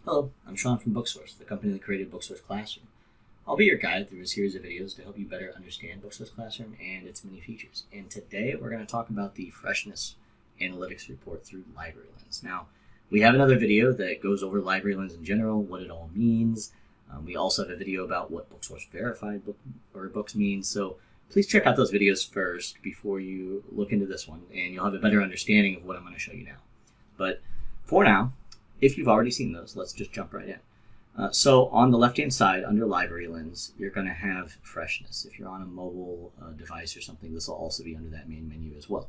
Hello, I'm Sean from Booksource, the company that created Booksource Classroom. I'll be your guide through a series of videos to help you better understand Booksource Classroom and its many features. And today we're going to talk about the Freshness Analytics Report through Library Lens. Now, we have another video that goes over Library Lens in general, what it all means. We also have a video about what Booksource Verified books means. So please check out those videos first before you look into this one, and you'll have a better understanding of what I'm going to show you now. But for now, if you've already seen those, let's just jump right in. So on the left-hand side, under Library Lens, you're going to have Freshness. If you're on a mobile device or something, this will also be under that main menu as well.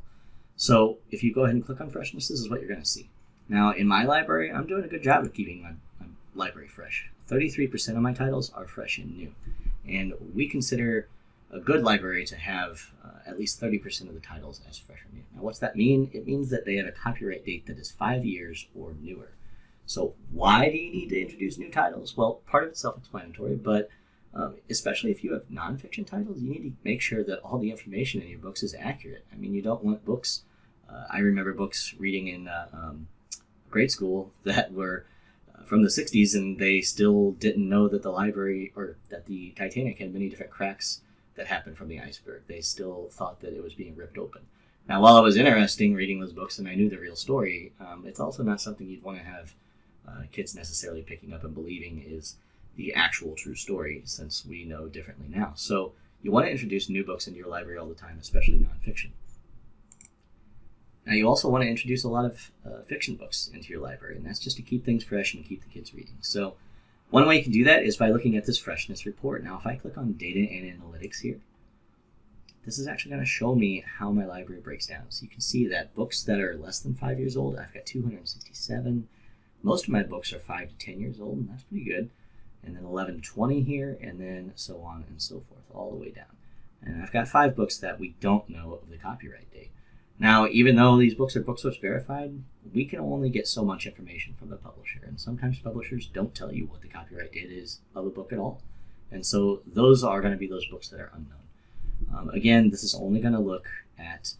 So if you go ahead and click on Freshness, this is what you're going to see. Now, in my library, I'm doing a good job of keeping my library fresh. 33% of my titles are fresh and new. And we consider a good library to have at least 30% of the titles as fresh or new. Now, what's that mean? It means that they have a copyright date that is 5 years or newer. So why do you need to introduce new titles? Well, part of it's self-explanatory, but especially if you have nonfiction titles, you need to make sure that all the information in your books is accurate. I mean, you don't want books. I remember books reading in grade school that were from the 60s, and they still didn't know that the library or that the Titanic had many different cracks that happened from the iceberg. They still thought that it was being ripped open. Now, while it was interesting reading those books and I knew the real story, it's also not something you'd want to have kids necessarily picking up and believing is the actual true story, since we know differently now. So you want to introduce new books into your library all the time, especially nonfiction. Now you also want to introduce a lot of fiction books into your library, and that's just to keep things fresh and keep the kids reading. So one way you can do that is by looking at this Freshness report. Now if I click on Data and Analytics here, this is actually going to show me how my library breaks down. So you can see that books that are less than 5 years old, I've got 267. Most of my books are 5 to 10 years old, and that's pretty good. And then 11 to 20 here, and then so on and so forth, all the way down. And I've got 5 books that we don't know of the copyright date. Now, even though these books are Booksource verified, we can only get so much information from the publisher. And sometimes publishers don't tell you what the copyright date is of a book at all. And so those are going to be those books that are unknown. Again, this is only going to look at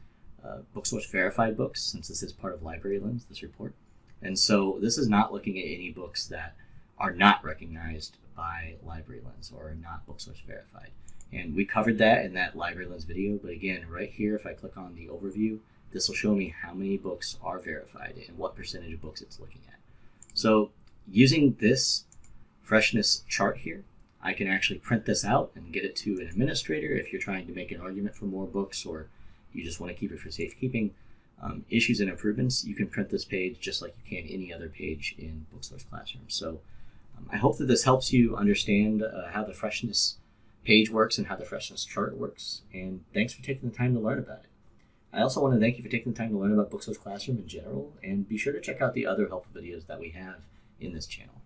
Booksource verified books, since this is part of Library Lens, this report. And so this is not looking at any books that are not recognized by Library Lens or are not Booksource verified. And we covered that in that Library Lens video, but again, right here, if I click on the overview, this will show me how many books are verified and what percentage of books it's looking at. So using this freshness chart here, I can actually print this out and get it to an administrator if you're trying to make an argument for more books or you just want to keep it for safekeeping. Issues and improvements, you can print this page just like you can any other page in Booksource Classroom. So I hope that this helps you understand how the freshness page works and how the freshness chart works. And thanks for taking the time to learn about it. I also want to thank you for taking the time to learn about Booksource Classroom in general, and be sure to check out the other helpful videos that we have in this channel.